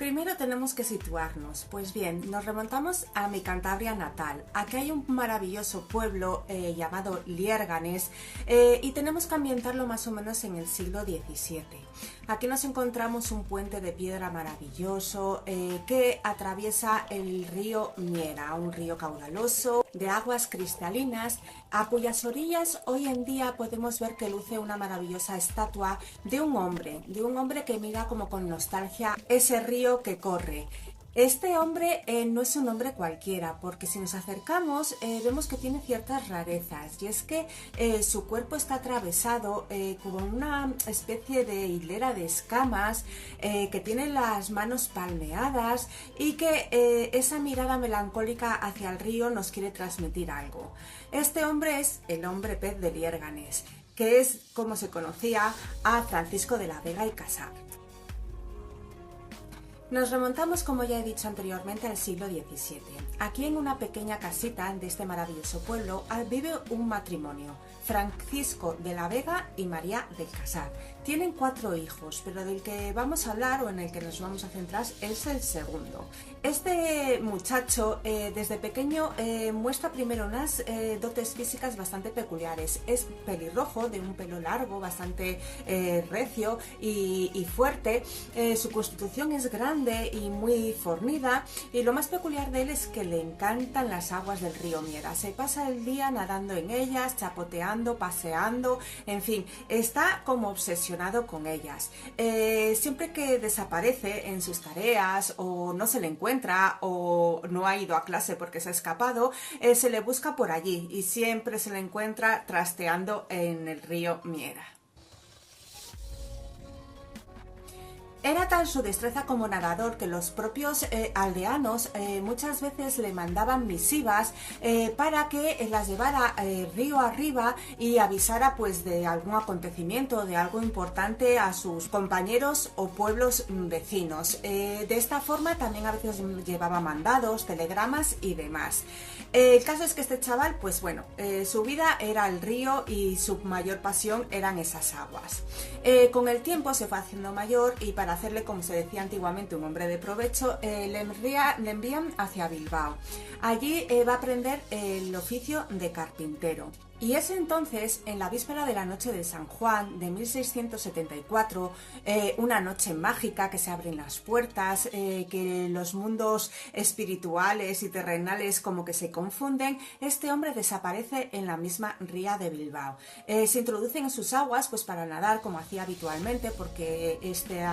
Primero tenemos que situarnos. Pues bien, nos remontamos a mi Cantabria natal. Aquí hay un maravilloso pueblo llamado Liérganes y tenemos que ambientarlo más o menos en el siglo XVII. Aquí nos encontramos un puente de piedra maravilloso que atraviesa el río Miera, un río caudaloso de aguas cristalinas, a cuyas orillas hoy en día podemos ver que luce una maravillosa estatua de un hombre que mira como con nostalgia ese río que corre. Este hombre no es un hombre cualquiera, porque si nos acercamos vemos que tiene ciertas rarezas, y es que su cuerpo está atravesado como una especie de hilera de escamas, que tiene las manos palmeadas y que esa mirada melancólica hacia el río nos quiere transmitir algo. Este hombre es el hombre pez de Liérganes, que es como se conocía a Francisco de la Vega y Casar. Nos remontamos, como ya he dicho anteriormente, al siglo XVII. Aquí en una pequeña casita de este maravilloso pueblo vive un matrimonio, Francisco de la Vega y María del Casar. Tienen 4 hijos, pero del que vamos a hablar o en el que nos vamos a centrar es el segundo. Este muchacho desde pequeño muestra primero unas dotes físicas bastante peculiares. Es pelirrojo, de un pelo largo, bastante recio y fuerte. Su constitución es grande y muy fornida, y lo más peculiar de él es que le encantan las aguas del río Miera. Se pasa el día nadando en ellas, chapoteando, paseando, en fin, está como obsesionado con ellas. Siempre que desaparece en sus tareas o no se le encuentra o no ha ido a clase porque se ha escapado, se le busca por allí y siempre se le encuentra trasteando en el río Miera. Era tal su destreza como nadador que los propios aldeanos muchas veces le mandaban misivas para que las llevara río arriba y avisara pues de algún acontecimiento, de algo importante a sus compañeros o pueblos vecinos. De esta forma también a veces llevaba mandados, telegramas y demás. El caso es que este chaval, pues bueno, su vida era el río y su mayor pasión eran esas aguas. Con el tiempo se fue haciendo mayor y para hacerle, como se decía antiguamente, un hombre de provecho, le envían hacia Bilbao. Allí va a aprender el oficio de carpintero. Y es entonces, en la víspera de la noche de San Juan de 1674, una noche mágica, que se abren las puertas, que los mundos espirituales y terrenales como que se confunden. Este hombre desaparece en la misma ría de Bilbao. Se introducen en sus aguas pues para nadar como hacía habitualmente, porque este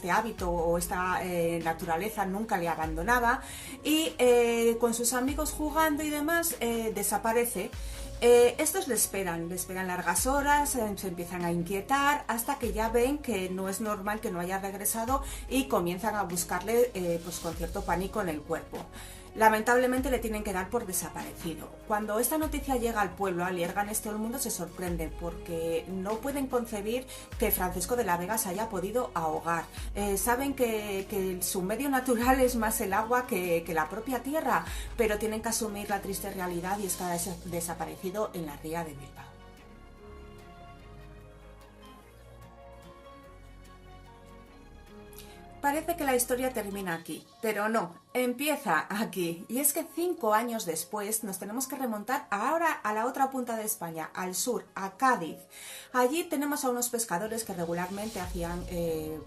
hábito o esta naturaleza nunca le abandonaba, y con sus amigos jugando y demás desaparece. Estos le esperan largas horas, se empiezan a inquietar hasta que ya ven que no es normal que no haya regresado y comienzan a buscarle pues con cierto pánico en el cuerpo. Lamentablemente le tienen que dar por desaparecido. Cuando esta noticia llega al pueblo, a Liérganes, todo el mundo se sorprende porque no pueden concebir que Francisco de la Vega se haya podido ahogar. Saben que su medio natural es más el agua que la propia tierra, pero tienen que asumir la triste realidad y está desaparecido en la ría de Bilbao. Parece que la historia termina aquí, pero no, empieza aquí. Y es que 5 años después nos tenemos que remontar ahora a la otra punta de España, al sur, a Cádiz. Allí tenemos a unos pescadores que regularmente hacían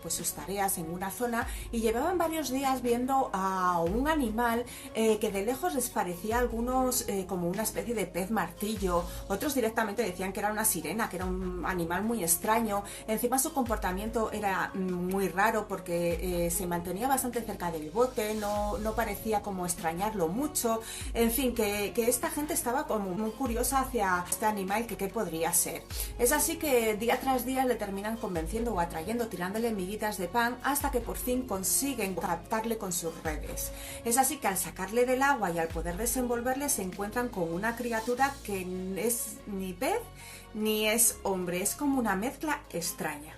pues sus tareas en una zona y llevaban varios días viendo a un animal que de lejos les parecía a algunos como una especie de pez martillo, otros directamente decían que era una sirena, que era un animal muy extraño. Encima su comportamiento era muy raro porque se mantenía bastante cerca del bote, no parecía como extrañarlo mucho, en fin, que esta gente estaba como muy curiosa hacia este animal, que qué podría ser. Es así que día tras día le terminan convenciendo o atrayendo, tirándole miguitas de pan, hasta que por fin consiguen captarle con sus redes. Es así que al sacarle del agua y al poder desenvolverle se encuentran con una criatura que es ni pez ni es hombre, es como una mezcla extraña.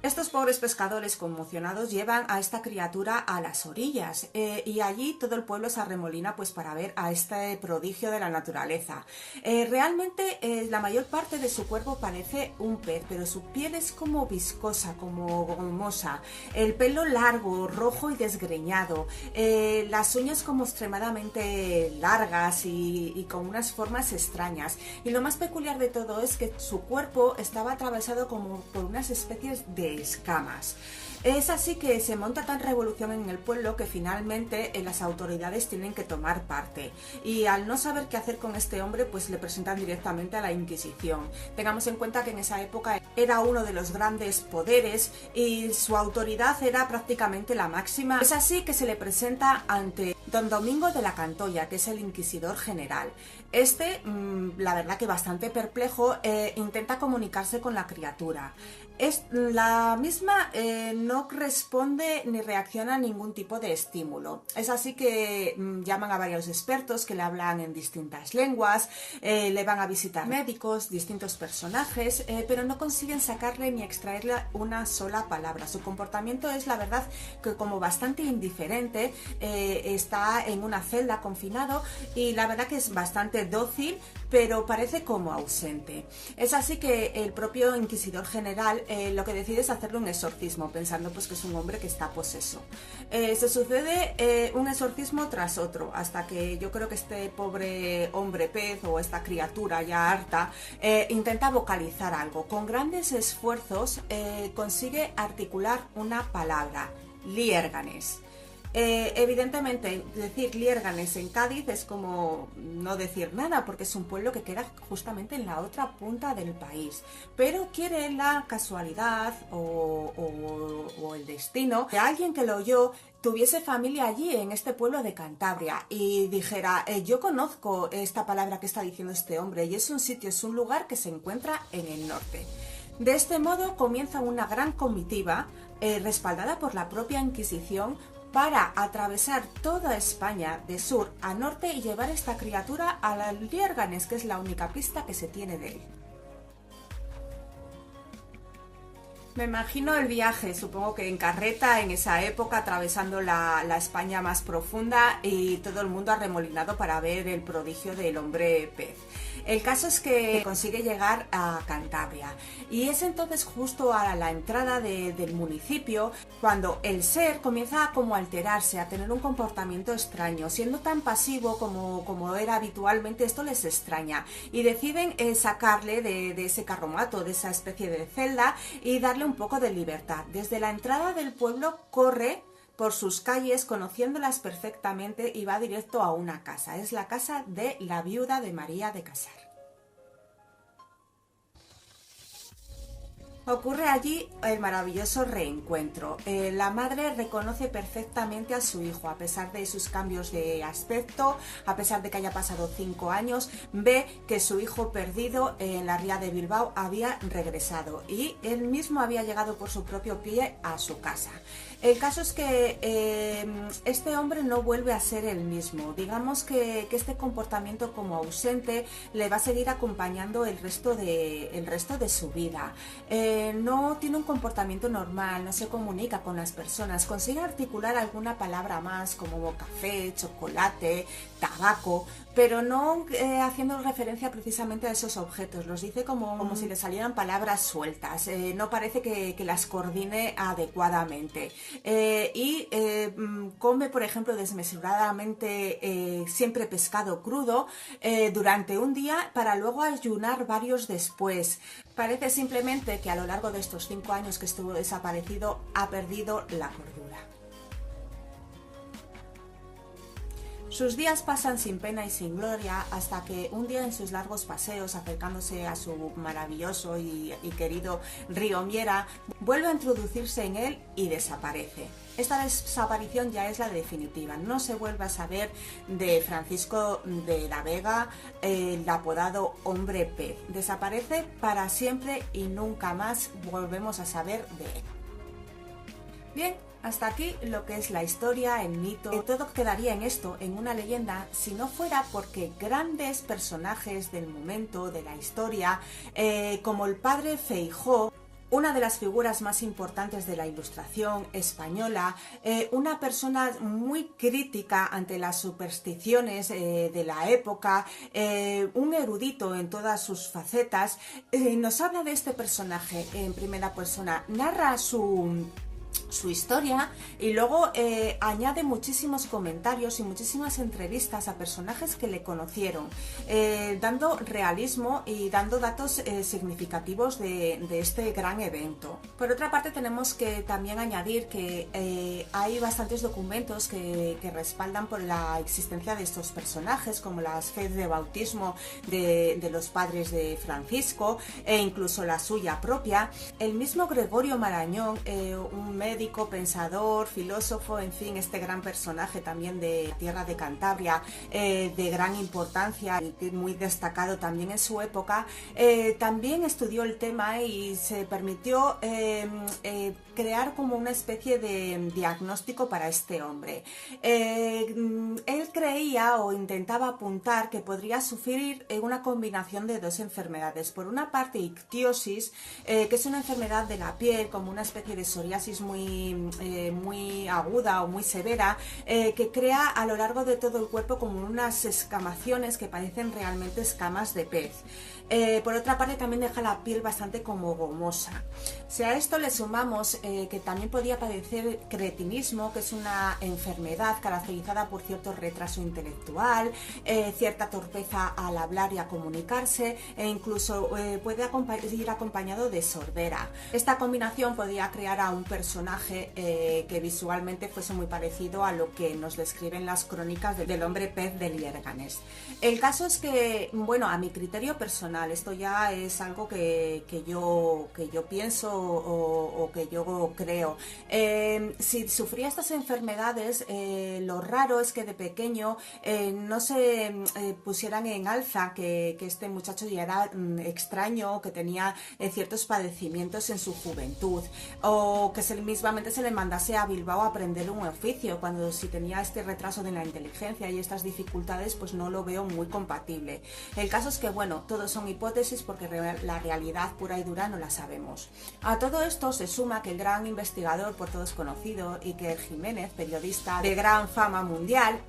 Estos pobres pescadores conmocionados llevan a esta criatura a las orillas y allí todo el pueblo se arremolina pues para ver a este prodigio de la naturaleza. Realmente la mayor parte de su cuerpo parece un pez, pero su piel es como viscosa, como gomosa, el pelo largo, rojo y desgreñado, las uñas como extremadamente largas y con unas formas extrañas. Y lo más peculiar de todo es que su cuerpo estaba atravesado como por unas especies de escamas. Es así que se monta tan revolución en el pueblo que finalmente las autoridades tienen que tomar parte y al no saber qué hacer con este hombre pues le presentan directamente a la Inquisición. Tengamos en cuenta que en esa época era uno de los grandes poderes y su autoridad era prácticamente la máxima. Es así que se le presenta ante Don Domingo de la Cantoya, que es el inquisidor general. Este, la verdad que bastante perplejo, intenta comunicarse con la criatura. La misma no responde ni reacciona a ningún tipo de estímulo. Es así que llaman a varios expertos que le hablan en distintas lenguas, le van a visitar médicos, distintos personajes, pero no consiguen sacarle ni extraerle una sola palabra. Su comportamiento es, la verdad, que como bastante indiferente, está en una celda confinado y la verdad que es bastante dócil, pero parece como ausente. Es así que el propio inquisidor general lo que decide es hacerle un exorcismo, pensando pues que es un hombre que está poseso. Se sucede un exorcismo tras otro, hasta que yo creo que este pobre hombre pez o esta criatura ya harta intenta vocalizar algo. Con grandes esfuerzos consigue articular una palabra: Liérganes. Evidentemente decir Liérganes en Cádiz es como no decir nada, porque es un pueblo que queda justamente en la otra punta del país, pero quiere la casualidad o el destino que alguien que lo oyó tuviese familia allí en este pueblo de Cantabria y dijera, yo conozco esta palabra que está diciendo este hombre y es un sitio, es un lugar que se encuentra en el norte. De este modo comienza una gran comitiva respaldada por la propia Inquisición para atravesar toda España de sur a norte y llevar esta criatura a las Liérganes, que es la única pista que se tiene de él. Me imagino el viaje, supongo que en carreta en esa época, atravesando la España más profunda y todo el mundo arremolinado para ver el prodigio del hombre pez. El caso es que consigue llegar a Cantabria y es entonces justo a la entrada del municipio cuando el ser comienza a como alterarse, a tener un comportamiento extraño, siendo tan pasivo como era habitualmente. Esto les extraña y deciden sacarle de ese carromato, de esa especie de celda y darle un poco de libertad. Desde la entrada del pueblo corre por sus calles conociéndolas perfectamente y va directo a una casa. Es la casa de la viuda de María de Casar. Ocurre allí el maravilloso reencuentro. La madre reconoce perfectamente a su hijo, a pesar de sus cambios de aspecto, a pesar de que haya pasado 5 años, ve que su hijo perdido en la ría de Bilbao había regresado y él mismo había llegado por su propio pie a su casa. El caso es que este hombre no vuelve a ser el mismo. Digamos que este comportamiento como ausente le va a seguir acompañando el resto de su vida. No tiene un comportamiento normal, no se comunica con las personas, consigue articular alguna palabra más como café, chocolate, tabaco, pero no haciendo referencia precisamente a esos objetos. Los dice como si le salieran palabras sueltas, no parece que las coordine adecuadamente. Come, por ejemplo, desmesuradamente siempre pescado crudo durante un día para luego ayunar varios después. Parece simplemente que a lo largo de estos 5 años que estuvo desaparecido ha perdido la cordura. Sus días pasan sin pena y sin gloria hasta que un día en sus largos paseos, acercándose a su maravilloso y querido río Miera, vuelve a introducirse en él y desaparece. Esta desaparición ya es la definitiva. No se vuelve a saber de Francisco de la Vega, el apodado Hombre Pez. Desaparece para siempre y nunca más volvemos a saber de él. Bien, hasta aquí lo que es la historia, el mito. Todo quedaría en esto, en una leyenda, si no fuera porque grandes personajes del momento, de la historia, como el padre Feijóo, una de las figuras más importantes de la Ilustración española, una persona muy crítica ante las supersticiones de la época, un erudito en todas sus facetas. Nos habla de este personaje en primera persona, narra su historia y luego añade muchísimos comentarios y muchísimas entrevistas a personajes que le conocieron, dando realismo y dando datos significativos de este gran evento. Por otra parte, tenemos que también añadir que hay bastantes documentos que respaldan por la existencia de estos personajes, como las fe de bautismo de los padres de Francisco e incluso la suya propia. El mismo Gregorio Marañón, un médico, pensador, filósofo, en fin, este gran personaje también de tierra de Cantabria, de gran importancia y muy destacado también en su época, también estudió el tema y se permitió crear como una especie de diagnóstico para este hombre. Él creía o intentaba apuntar que podría sufrir una combinación de dos enfermedades. Por una parte, ictiosis, que es una enfermedad de la piel, como una especie de psoriasis muy aguda o muy severa, que crea a lo largo de todo el cuerpo como unas escamaciones que parecen realmente escamas de pez. Por otra parte, también deja la piel bastante como gomosa. Si a esto le sumamos que también podía padecer cretinismo, que es una enfermedad caracterizada por cierto retraso intelectual, cierta torpeza al hablar y a comunicarse, e incluso puede ir acompañado de sordera. Esta combinación podía crear a un personaje que visualmente fuese muy parecido a lo que nos describen las crónicas del hombre pez de Lierganes. El caso es que, bueno, a mi criterio personal, esto ya es algo que yo pienso o que yo creo. Si sufría estas enfermedades, lo raro es que de pequeño no se pusieran en alza que este muchacho ya era extraño, que tenía ciertos padecimientos en su juventud, o que mismamente se le mandase a Bilbao a aprender un oficio, cuando si tenía este retraso de la inteligencia y estas dificultades, pues no lo veo muy compatible. El caso es que, bueno, todos son hipótesis porque la realidad pura y dura no la sabemos. A todo esto se suma que el gran investigador por todos conocido, Iker Jiménez, periodista de gran fama mundial,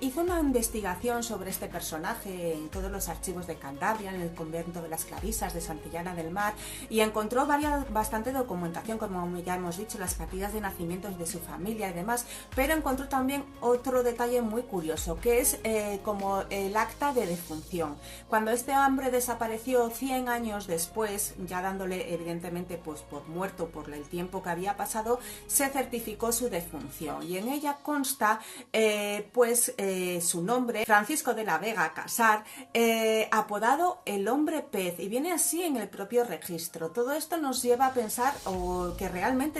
hizo una investigación sobre este personaje en todos los archivos de Cantabria, en el convento de las Clarisas de Santillana del Mar, y encontró bastante documentación, como ya hemos dicho, las partidas de nacimientos de su familia y demás, pero encontró también otro detalle muy curioso, que es como el acta de defunción. Cuando este hombre desapareció 100 años después, ya dándole evidentemente pues por muerto por el tiempo que había pasado, se certificó su defunción y en ella consta su nombre, Francisco de la Vega Casar, apodado el hombre pez, y viene así en el propio registro. Todo esto nos lleva a pensar que realmente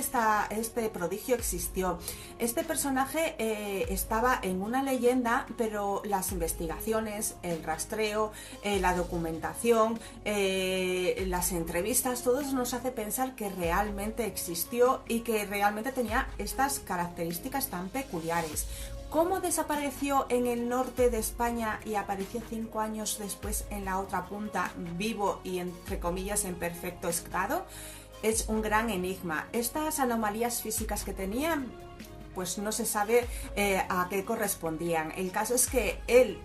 este prodigio existió. Este personaje estaba en una leyenda, pero las investigaciones, el rastreo, la documentación, las entrevistas, todo eso nos hace pensar que realmente existió y que realmente tenía estas características tan peculiares. ¿Cómo desapareció en el norte de España y apareció 5 años después en la otra punta, vivo y entre comillas en perfecto estado? Es un gran enigma. Estas anomalías físicas que tenía, pues no se sabe a qué correspondían. El caso es que él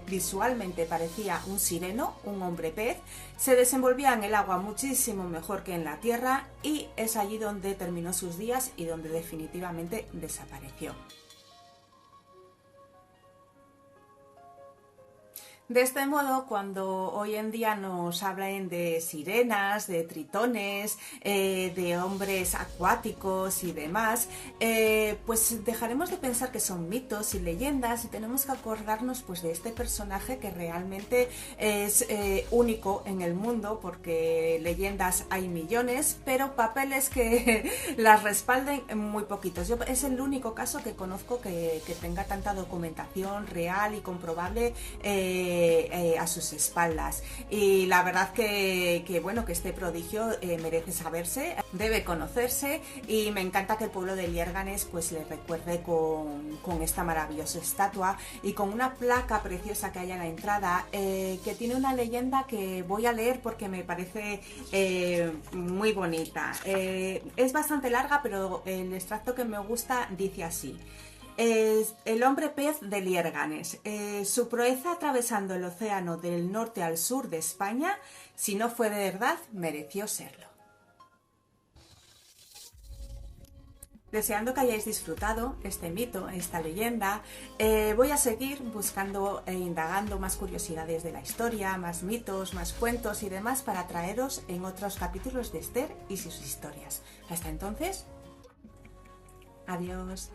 visualmente parecía un sireno, un hombre pez, se desenvolvía en el agua muchísimo mejor que en la tierra y es allí donde terminó sus días y donde definitivamente desapareció. De este modo, cuando hoy en día nos hablan de sirenas, de tritones, de hombres acuáticos y demás, pues dejaremos de pensar que son mitos y leyendas y tenemos que acordarnos pues de este personaje que realmente es único en el mundo, porque leyendas hay millones, pero papeles que las respalden muy poquitos. Es el único caso que conozco que tenga tanta documentación real y comprobable a sus espaldas. Y la verdad bueno, que este prodigio merece saberse, debe conocerse, y me encanta que el pueblo de Liérganes pues le recuerde con esta maravillosa estatua y con una placa preciosa que hay en la entrada, que tiene una leyenda que voy a leer porque me parece muy bonita. Es bastante larga, pero el extracto que me gusta dice así: el hombre pez de Liérganes. Su proeza atravesando el océano del norte al sur de España, si no fue de verdad, mereció serlo. Deseando que hayáis disfrutado este mito, esta leyenda, voy a seguir buscando e indagando más curiosidades de la historia, más mitos, más cuentos y demás para traeros en otros capítulos de Esther y sus historias. Hasta entonces, adiós.